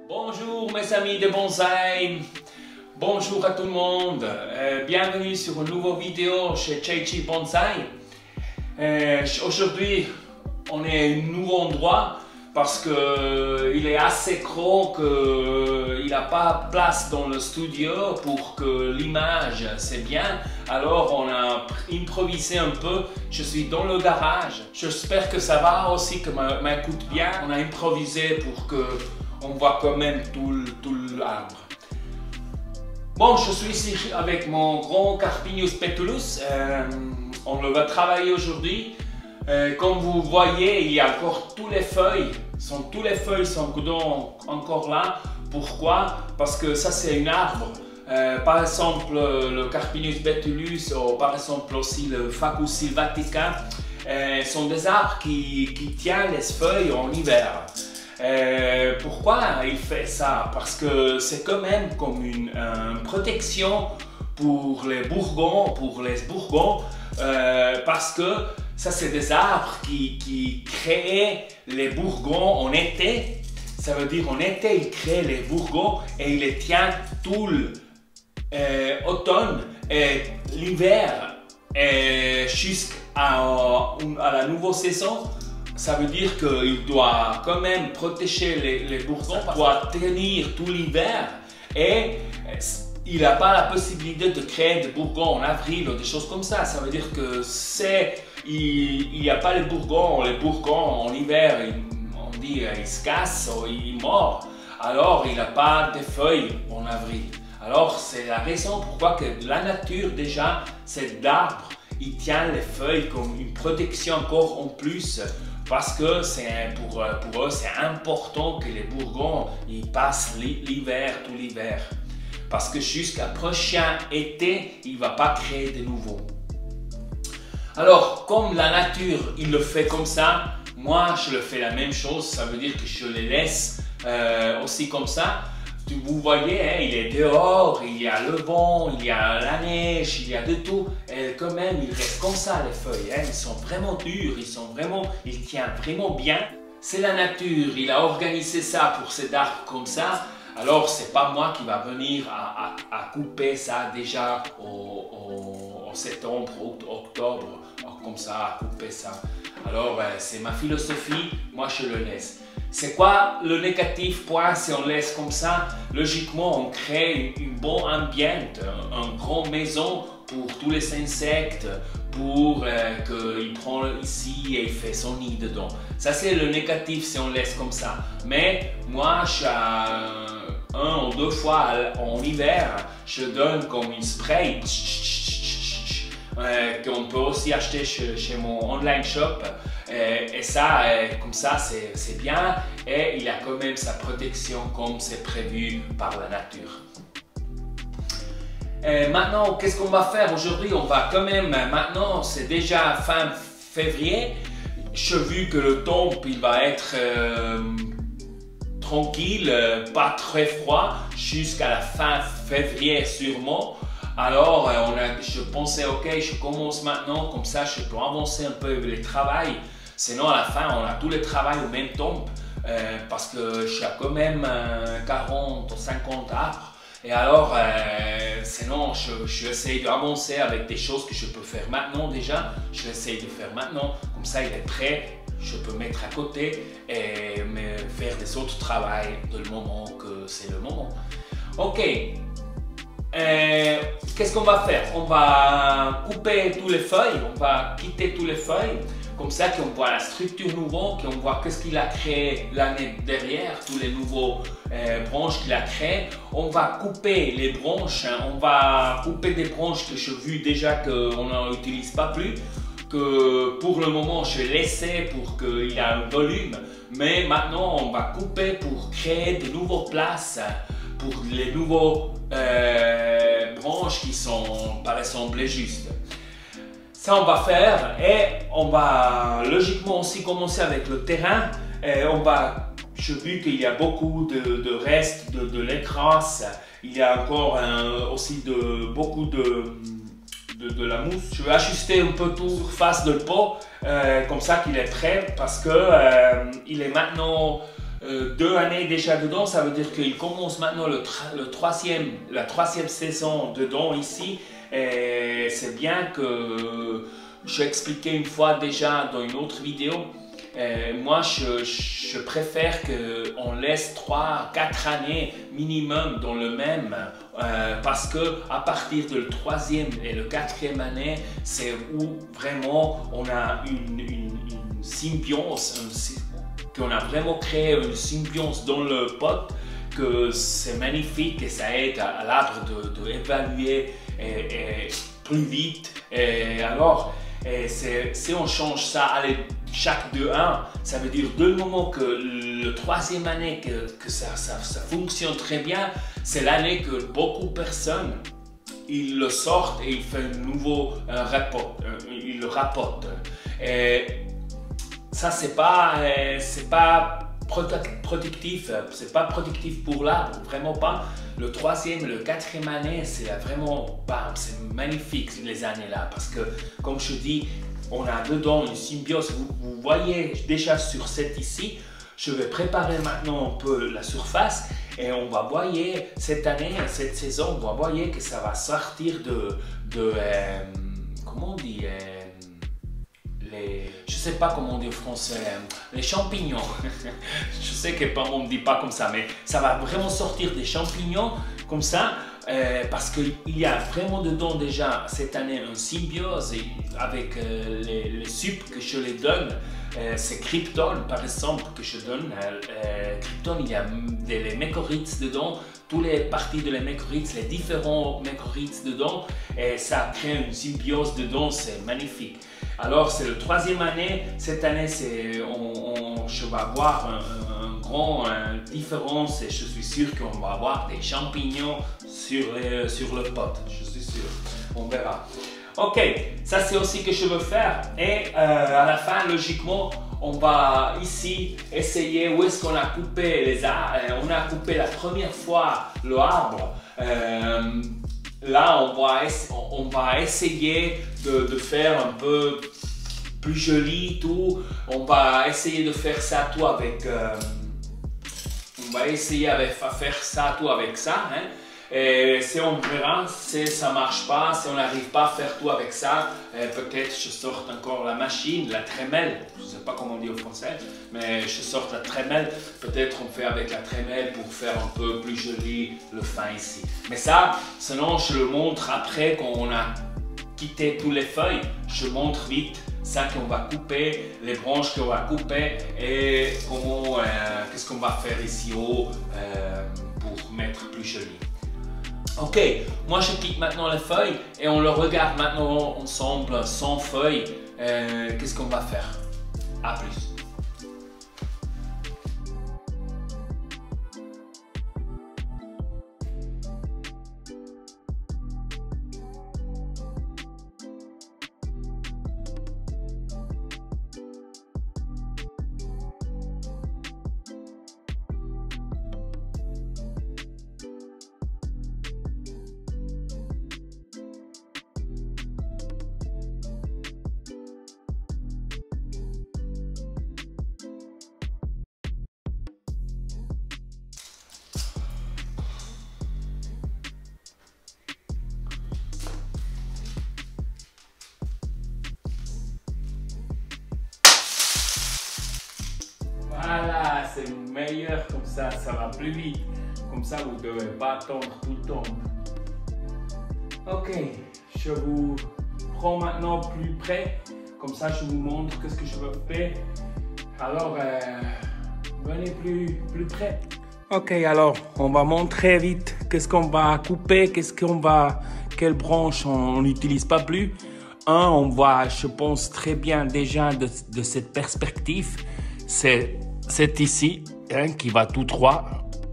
Bonjour mes amis de bonsaï, bonjour à tout le monde, bienvenue sur une nouvelle vidéo chez Cheichi Bonsai. Aujourd'hui on est à un nouveau endroit parce qu'il est assez grand qu'il n'a pas de place dans le studio pour que l'image c'est bien. Alors on a improvisé un peu, je suis dans le garage, j'espère que ça va aussi, que m'écoute bien. On a improvisé pour que on voit quand même tout l'arbre. Bon, je suis ici avec mon grand Carpinus petulus. On le va travailler aujourd'hui. Comme vous voyez, il y a encore toutes les feuilles. Toutes les feuilles sont encore là. Pourquoi? Parce que ça c'est un arbre. Par exemple, le Carpinus petulus ou par exemple aussi le Facus sylvatica sont des arbres qui tiennent les feuilles en hiver. Pourquoi il fait ça? Parce que c'est quand même comme une protection pour les bourgons, parce que ça c'est des arbres qui créent les bourgons en été. Ça veut dire en été ils créent les bourgons et ils les tiennent tout l'automne et l'hiver jusqu'à la nouvelle saison. Ça veut dire qu'il doit quand même protéger les bourgons, il doit tenir tout l'hiver et il n'a pas la possibilité de créer des bourgons en avril ou des choses comme ça. Ça veut dire que il n'y a pas les bourgons en hiver, on dit ils se cassent ou ils meurent. Alors il n'a pas de feuilles en avril. Alors c'est la raison pourquoi que la nature déjà, cet arbre, il tient les feuilles comme une protection encore en plus. Parce que pour eux, c'est important que les bourgons ils passent l'hiver, tout l'hiver. Parce que jusqu'à prochain été, il ne va pas créer de nouveau. Alors, comme la nature, il le fait comme ça, moi, je le fais la même chose. Ça veut dire que je les laisse aussi comme ça. Vous voyez, hein, il est dehors, il y a le vent, il y a la neige, il y a de tout. Et quand même, il reste comme ça les feuilles. Hein, ils sont vraiment durs, ils tiennent vraiment bien. C'est la nature, il a organisé ça pour cet arbre comme ça. Alors, c'est pas moi qui va venir à couper ça déjà au septembre, octobre, comme ça, à couper ça. Alors, c'est ma philosophie, moi je le laisse. C'est quoi le négatif point si on laisse comme ça? Logiquement, on crée une bonne ambiance, une grande maison pour tous les insectes, pour qu'il prend ici et il fait son nid dedans. Ça c'est le négatif si on laisse comme ça. Mais moi, un ou deux fois en hiver, je donne comme une spray qu'on peut aussi acheter chez mon online shop. Et ça, comme ça, c'est bien et il a quand même sa protection comme c'est prévu par la nature. Maintenant, qu'est-ce qu'on va faire aujourd'hui? On va quand même, maintenant c'est déjà fin février, j'ai vu que le temps il va être tranquille, pas très froid, jusqu'à la fin février sûrement. Alors, je pensais, ok, je commence maintenant, comme ça je peux avancer un peu le travail. Sinon, à la fin, on a tout le travail au même temps, parce que je suis quand même 40 ou 50 arbres. Et alors, sinon, je essaie d'avancer avec des choses que je peux faire maintenant déjà. Je essaie de faire maintenant, comme ça il est prêt. Je peux mettre à côté et me faire des autres travaux de le moment que c'est le moment. Ok. Qu'est-ce qu'on va faire? On va couper toutes les feuilles, on va quitter toutes les feuilles, comme ça qu'on voit la structure nouvelle, qu'on voit qu'est-ce qu'il a créé l'année derrière, tous les nouveaux branches qu'il a créées. On va couper les branches, hein, on va couper des branches que j'ai vu déjà qu'on n'utilise pas plus, que pour le moment je vais laisser pour qu'il ait un volume, mais maintenant on va couper pour créer de nouvelles places pour les nouveaux branches qui sont par exemple justes. Ça on va faire et on va logiquement aussi commencer avec le terrain. J'ai vu qu'il y a beaucoup de restes de l'écrase. Il y a encore aussi beaucoup de la mousse. Je vais ajuster un peu toute surface de pot comme ça qu'il est prêt parce que il est maintenant 2 années déjà dedans, ça veut dire qu'il commence maintenant la troisième saison dedans ici. Et c'est bien que j'ai expliqué une fois déjà dans une autre vidéo. Moi, je préfère qu'on laisse 3-4 années minimum dans le même, parce que à partir de la 3e et la 4e année, c'est où vraiment on a une symbiose, qu'on a vraiment créé une symbiose dans le pot, que c'est magnifique et ça aide à l'arbre d'évaluer plus vite. Et alors, si on change ça, allez, chaque 2-1, ça veut dire dès le moment que la 3e année que ça fonctionne très bien, c'est l'année que beaucoup de personnes ils le sortent et ils font un nouveau rapport, ils le rapportent. Et ça c'est pas productif, c'est pas productif pour l'arbre, vraiment pas. Le 3e, le 4e année, c'est vraiment, c'est magnifique les années là, parce que comme je dis, on a dedans une symbiose. Vous voyez déjà sur cette ici, je vais préparer maintenant un peu la surface et on va voir cette année, cette saison, on va voir que ça va sortir comment on dit, je sais pas comment on dit en français, les champignons. Je sais que on ne dit pas comme ça, mais ça va vraiment sortir des champignons comme ça. Parce qu'il y a vraiment dedans déjà cette année une symbiose avec les supes que je les donne. C'est Krypton par exemple que je donne. Krypton, il y a les mycorrhizes dedans, toutes les parties de les mycorrhizes, les différents mycorrhizes dedans, et ça crée une symbiose dedans, c'est magnifique. Alors c'est la 3e année, cette année je vais avoir une grande différence et je suis sûr qu'on va avoir des champignons sur le pot, je suis sûr, on verra. Ok, ça c'est aussi que je veux faire et à la fin logiquement on va ici essayer où est-ce qu'on a coupé les arbres. On a coupé la première fois l'arbre. Là on va essayer de faire un peu plus joli tout. On va essayer de faire ça tout avec on va essayer faire ça tout avec ça, hein. Et si on verra, si ça ne marche pas, si on n'arrive pas à faire tout avec ça, peut-être je sorte encore la machine, la trémelle, je ne sais pas comment on dit en français, mais je sorte la trémelle, peut-être on fait avec la trémelle pour faire un peu plus joli le fin ici. Mais ça, sinon je le montre après qu'on a quitté toutes les feuilles, je montre vite ça qu'on va couper, les branches qu'on va couper et comment, qu'est-ce qu'on va faire ici haut pour mettre plus joli. Ok, moi je quitte maintenant les feuilles et on le regarde maintenant ensemble sans feuilles. Qu'est-ce qu'on va faire? À plus. Voilà, c'est meilleur comme ça va plus vite. Comme ça, vous ne devez pas attendre tout le temps. Ok, je vous prends maintenant plus près. Comme ça, je vous montre ce que je veux faire. Alors, venez plus près. Ok, alors, on va montrer vite qu'est-ce qu'on va couper, quelle branche on n'utilise pas plus. On voit, je pense très bien déjà de cette perspective. C'est ici hein, qui va tout droit.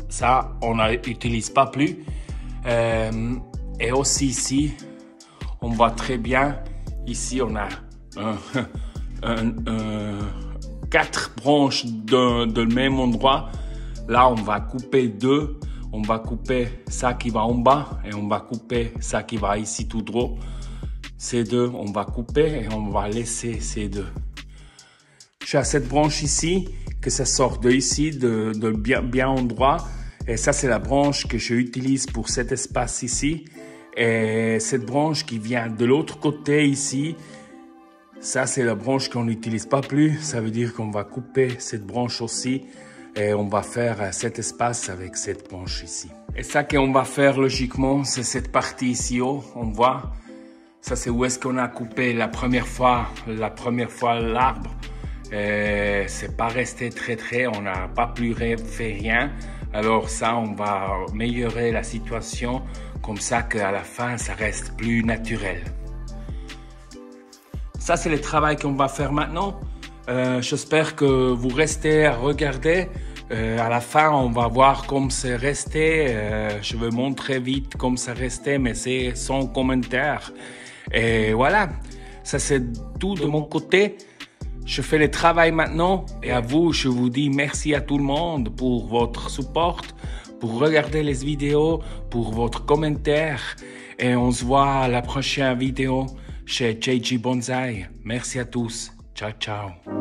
Ça, on n'utilise pas plus. Et aussi ici, on voit très bien. Ici, on a 4 branches de même endroit. Là, on va couper 2. On va couper ça qui va en bas et on va couper ça qui va ici tout droit. Ces 2, on va couper et on va laisser ces 2. J'ai cette branche ici que ça sorte de ici, de bien endroit. Et ça, c'est la branche que j'utilise pour cet espace ici. Et cette branche qui vient de l'autre côté ici, ça, c'est la branche qu'on n'utilise pas plus. Ça veut dire qu'on va couper cette branche aussi et on va faire cet espace avec cette branche ici. Et ça qu'on va faire logiquement, c'est cette partie ici haut, on voit. Ça, c'est où est-ce qu'on a coupé la première fois l'arbre. C'est pas resté très, on n'a pas plus fait rien. Alors ça, on va améliorer la situation comme ça qu'à la fin, ça reste plus naturel. Ça, c'est le travail qu'on va faire maintenant. J'espère que vous restez à regarder. À la fin, on va voir comme c'est resté. Je vais montrer vite comme ça restait, mais c'est sans commentaire. Et voilà, ça c'est tout de mon côté. Je fais le travail maintenant. Et à vous, je vous dis merci à tout le monde pour votre support, pour regarder les vidéos, pour votre commentaire. Et on se voit à la prochaine vidéo chez JG Bonsai. Merci à tous. Ciao, ciao.